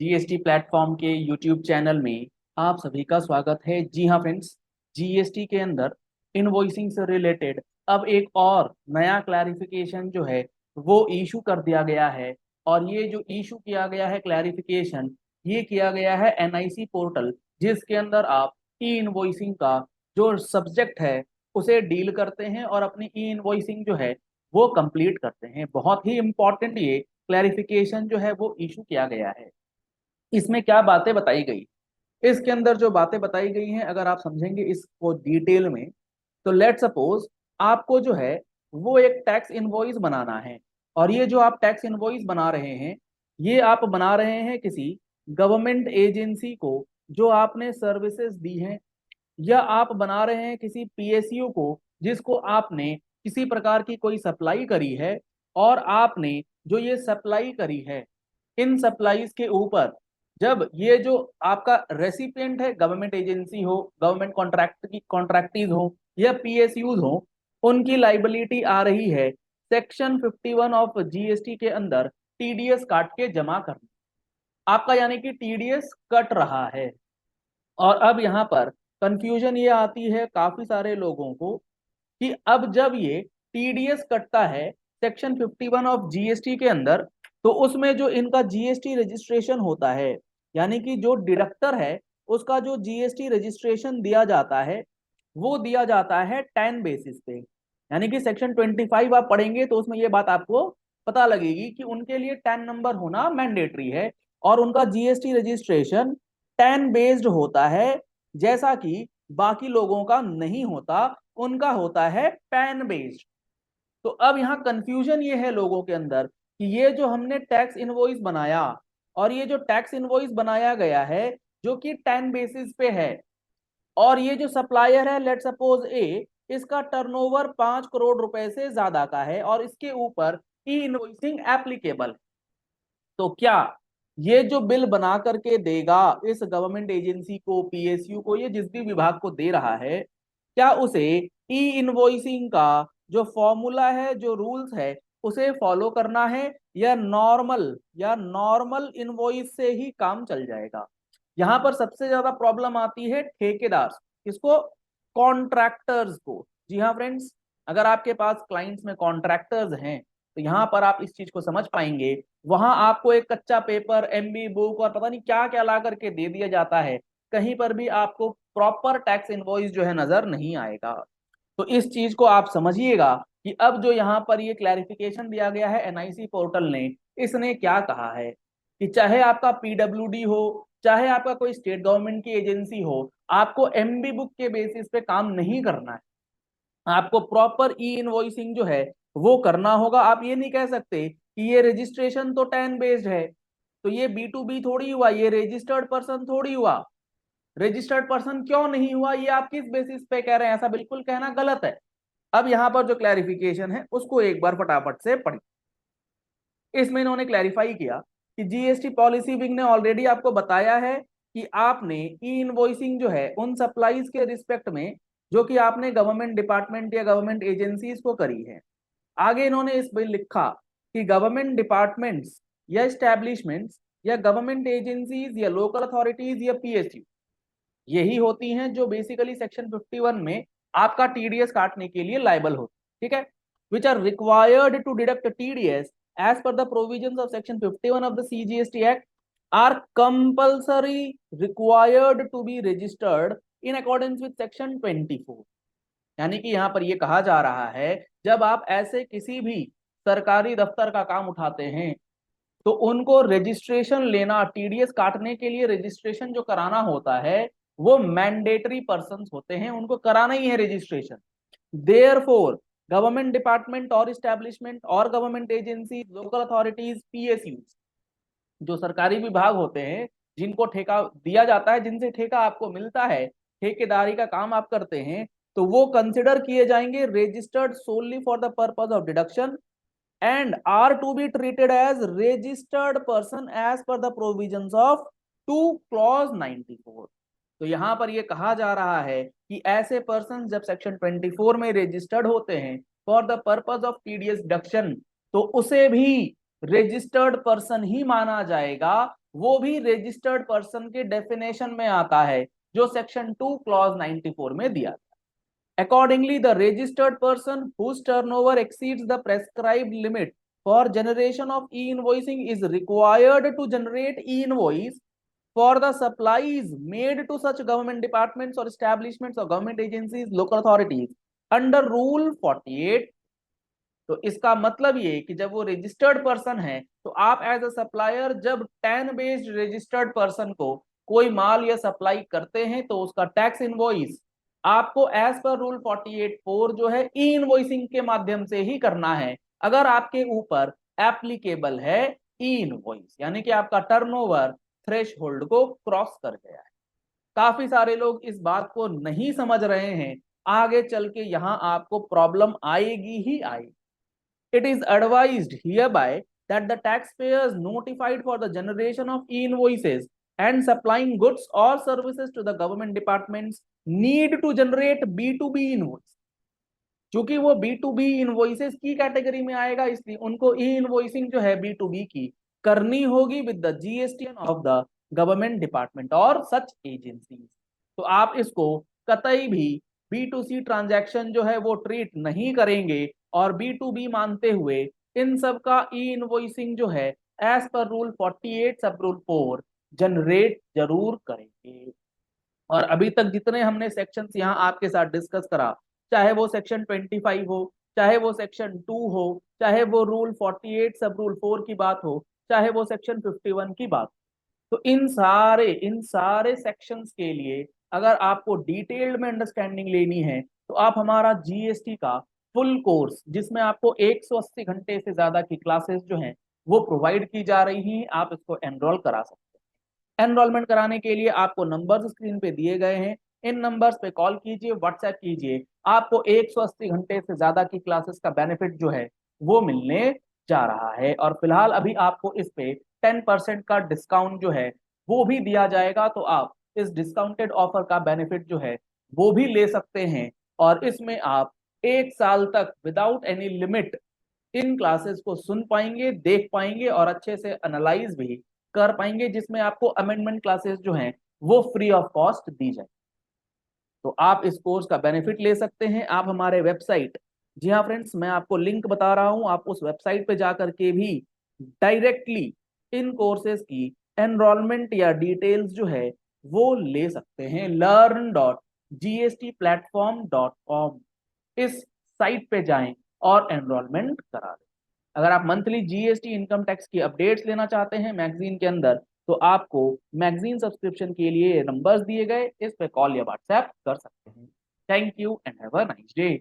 GST platform के YouTube channel में आप सभी का स्वागत है। जी हाँ फ्रेंड्स, जीएसटी के अंदर इनवॉइसिंग से रिलेटेड अब एक और नया क्लैरिफिकेशन जो है वो इशू कर दिया गया है। और ये जो इशू किया गया है क्लैरिफिकेशन, ये किया गया है एनआईसी पोर्टल, जिसके अंदर आप ई इनवॉइसिंग का जो सब्जेक्ट है उसे डील करते हैं और अपनी ई इनवॉइसिंग जो है वो कंप्लीट करते हैं। बहुत ही इंपॉर्टेंट ये क्लैरिफिकेशन जो है वो इशू किया गया है। इसमें क्या बातें बताई गई, इसके अंदर जो बातें बताई गई हैं अगर आप समझेंगे इसको डिटेल में, तो लेट सपोज आपको जो है वो एक टैक्स इनवॉइस बनाना है। और ये जो आप टैक्स इनवॉइस बना रहे हैं, ये आप बना रहे हैं किसी गवर्नमेंट एजेंसी को जो आपने सर्विसेज दी हैं, या आप बना रहे हैं किसी पीएसयू को जिसको आपने किसी प्रकार की कोई सप्लाई करी है। और आपने जो ये सप्लाई करी है, इन सप्लाईज के ऊपर जब ये जो आपका रेसिपिएंट है, गवर्नमेंट एजेंसी हो, गवर्नमेंट कॉन्ट्रैक्ट की कॉन्ट्रैक्टीज हो या पीएसयूज हो, उनकी लाइबिलिटी आ रही है सेक्शन 51 ऑफ जीएसटी के अंदर टीडीएस काट के जमा करना। आपका यानी कि टीडीएस कट रहा है। और अब यहाँ पर कंफ्यूजन ये आती है काफी सारे लोगों को कि अब जब ये टीडीएस कटता है सेक्शन 51 ऑफ जीएसटी के अंदर, तो उसमें जो इनका जीएसटी रजिस्ट्रेशन होता है, यानी कि जो डिडक्टर है उसका जो जीएसटी रजिस्ट्रेशन दिया जाता है वो दिया जाता है 10 बेसिस पे। यानी कि सेक्शन 25 आप पढ़ेंगे तो उसमें ये बात आपको पता लगेगी कि उनके लिए 10 नंबर होना मैंडेटरी है और उनका जीएसटी रजिस्ट्रेशन 10 बेस्ड होता है, जैसा कि बाकी लोगों का नहीं होता, उनका होता है पैन बेस्ड। तो अब यहाँ कंफ्यूजन ये है लोगों के अंदर कि ये जो हमने टैक्स इनवॉइस बनाया, और ये जो टैक्स इनवॉइस बनाया गया है जो कि 10 बेसिस पे है, और ये जो सप्लायर है लेट सपोज ए, इसका टर्नओवर 5 करोड़ रुपए से ज्यादा का है और इसके ऊपर ई इनवॉइसिंग एप्लीकेबल, तो क्या ये जो बिल बना करके देगा इस गवर्नमेंट एजेंसी को, पीएसयू को, ये जिस भी विभाग को दे रहा है, क्या उसे ई इनवॉइसिंग का जो फॉर्मूला है, जो रूल्स है, उसे फॉलो करना है, या नॉर्मल इनवॉइस से ही काम चल जाएगा। यहां पर सबसे ज्यादा प्रॉब्लम आती है ठेकेदार, किसको? कॉन्ट्रैक्टर्स को। जी हाँ फ्रेंड्स, अगर आपके पास क्लाइंट्स में कॉन्ट्रैक्टर्स हैं तो यहां पर आप इस चीज को समझ पाएंगे। वहां आपको एक कच्चा पेपर, एमबी बुक और पता नहीं क्या क्या ला करके दे दिया जाता है, कहीं पर भी आपको प्रॉपर टैक्स इनवॉइस जो है नजर नहीं आएगा। तो इस चीज को आप समझिएगा कि अब जो यहाँ पर ये क्लैरिफिकेशन दिया गया है एनआईसी पोर्टल ने, इसने क्या कहा है कि चाहे आपका पीडब्ल्यूडी हो, चाहे आपका कोई स्टेट गवर्नमेंट की एजेंसी हो, आपको एमबी बुक के बेसिस पे काम नहीं करना है, आपको प्रॉपर ई इनवॉइसिंग जो है वो करना होगा। आप ये नहीं कह सकते कि ये रजिस्ट्रेशन तो 10 बेस्ड है, तो ये बी टू बी थोड़ी हुआ, ये रजिस्टर्ड पर्सन थोड़ी हुआ। रजिस्टर्ड पर्सन क्यों नहीं हुआ, ये आप किस बेसिस पे कह रहे हैं? ऐसा बिल्कुल कहना गलत है। अब यहां पर जो क्लैरिफिकेशन है उसको एक बार फटाफट से पढ़िए। इसमें इन्होंने क्लैरिफाई किया कि जीएसटी पॉलिसी विंग ने ऑलरेडी आपको बताया है कि आपने ई इनवॉइसिंग जो है उन सप्लाईज के रिस्पेक्ट में जो कि आपने गवर्नमेंट डिपार्टमेंट या गवर्नमेंट एजेंसीज को करी है। आगे इन्होंने इस बिल लिखा कि गवर्नमेंट डिपार्टमेंट्स या एस्टैब्लिशमेंट्स या गवर्नमेंट एजेंसीज या लोकल अथॉरिटीज या पीएसयू, यही होती हैं जो बेसिकली सेक्शन 51 में आपका टीडीएस काटने के लिए लायबल होती, ठीक है, which are required to deduct TDS as per the provisions of section 51 of the CGST act are compulsory required to be registered in accordance with section 24। यानी कि यहाँ पर ये कहा जा रहा है जब आप ऐसे किसी भी सरकारी दफ्तर का काम उठाते हैं तो उनको रजिस्ट्रेशन लेना, टीडीएस काटने के लिए रजिस्ट्रेशन जो कराना होता है वो मैंडेटरी पर्सन्स होते हैं, उनको कराना ही है रजिस्ट्रेशन। देयरफॉर गवर्नमेंट डिपार्टमेंट और इस्टेब्लिशमेंट और government agency, local authorities, PSU, जो सरकारी विभाग होते हैं जिनको ठेका दिया जाता है, जिनसे ठेका आपको मिलता है, ठेकेदारी का काम आप करते हैं, तो वो कंसिडर किए जाएंगे registered solely for the purpose of deduction and are to be treated as registered person as per the provisions of 2 clause 94। तो यहां पर ये कहा जा रहा है कि ऐसे पर्सन जब सेक्शन 24 में रजिस्टर्ड होते हैं for the purpose of TDS deduction, तो उसे भी रजिस्टर्ड पर्सन ही माना जाएगा वो भी रजिस्टर्ड पर्सन के डेफिनेशन में आता है जो सेक्शन 2 क्लॉज 94 में दिया था। Accordingly, the registered person whose turnover exceeds the prescribed limit for generation of e-invoicing is required to generate e-invoice for the supplies made to such government departments or establishments or government agencies, local authorities under Rule 48। तो इसका मतलब ये कि जब वो registered person है तो आप एज अ सप्लायर जब 10 बेस्ड रजिस्टर्ड पर्सन को कोई माल या सप्लाई करते हैं तो उसका टैक्स इनवॉइस आपको एज पर रूल 48(4) जो है ई इनवॉइसिंग के माध्यम से ही करना है, अगर आपके ऊपर एप्लीकेबल है ई इनवॉइस, यानी कि आपका टर्नओवर थ्रेश होल्ड को क्रॉस कर गया है। काफी सारे लोग इस बात को नहीं समझ रहे हैं, आगे चल के यहाँ आपको प्रॉब्लम आएगी ही आएगी। It is advised hereby that the taxpayers notified for the generation of e-invoices and supplying goods or services to the government departments need to generate B2B invoice। चूंकि वो B2B इनवॉइसेस की कैटेगरी में आएगा, इसलिए उनको ई invoicing जो है B2B की करनी होगी with the GSTN of the government department और सच एजेंसीज। तो आप इसको कतई भी B2C ट्रांजैक्शन जो है वो ट्रीट नहीं करेंगे और B2B मानते हुए इन सब का ई इनवॉइसिंग जो है एज पर रूल 48 सब रूल 4 जनरेट जरूर करेंगे। और अभी तक जितने हमने सेक्शंस यहाँ आपके साथ डिस्कस करा, चाहे वो सेक्शन 25 हो, चाहे वो सेक्शन 2 हो, चाहे वो रूल 48 सब रूल 4 की बात हो, चाहे वो सेक्शन 51 की बात, तो इन सारे सेक्शंस के लिए अगर आपको डिटेल्ड में अंडरस्टैंडिंग लेनी है तो आप हमारा जीएसटी का फुल कोर्स, जिसमें आपको 180 घंटे से ज्यादा की क्लासेस जो हैं वो प्रोवाइड की जा रही हैं, आप इसको एनरोल करा सकते हैं। एनरोलमेंट कराने के लिए आपको नंबर्स स्क्रीन पे दिए गए हैं, इन नंबर्स पे कॉल कीजिए, व्हाट्सएप कीजिए, आपको 180 घंटे से ज्यादा की क्लासेस का बेनिफिट जो है वो मिलने जा रहा है। और फिलहाल अभी आपको इस पे 10% का डिस्काउंट जो है वो भी दिया जाएगा, तो आप इस डिस्काउंटेड ऑफर का बेनिफिट जो है वो भी ले सकते हैं। और इसमें आप 1 साल तक without any limit in classes को सुन पाएंगे, देख पाएंगे और अच्छे से एनालाइज भी कर पाएंगे, जिसमें आपको अमेंडमेंट क्लासेस जो हैं वो फ्री ऑफ कॉस्ट दी जाए। तो आप इस कोर्स का बेनिफिट ले सकते हैं। आप हमारे वेबसाइट, जी हाँ फ्रेंड्स, मैं आपको लिंक बता रहा हूं, आप उस वेबसाइट पे जाकर के भी डायरेक्टली इन कोर्सेज की एनरोलमेंट या डिटेल्स जो है वो ले सकते हैं। learn.gstplatform.com इस साइट पे जाएं और एनरोलमेंट करा दें। अगर आप मंथली जीएसटी इनकम टैक्स की अपडेट्स लेना चाहते हैं मैगजीन के अंदर, तो आपको मैगजीन सब्सक्रिप्शन के लिए नंबर्स दिए गए, इस पे कॉल या व्हाट्सएप कर सकते हैं। Thank you and have a nice day.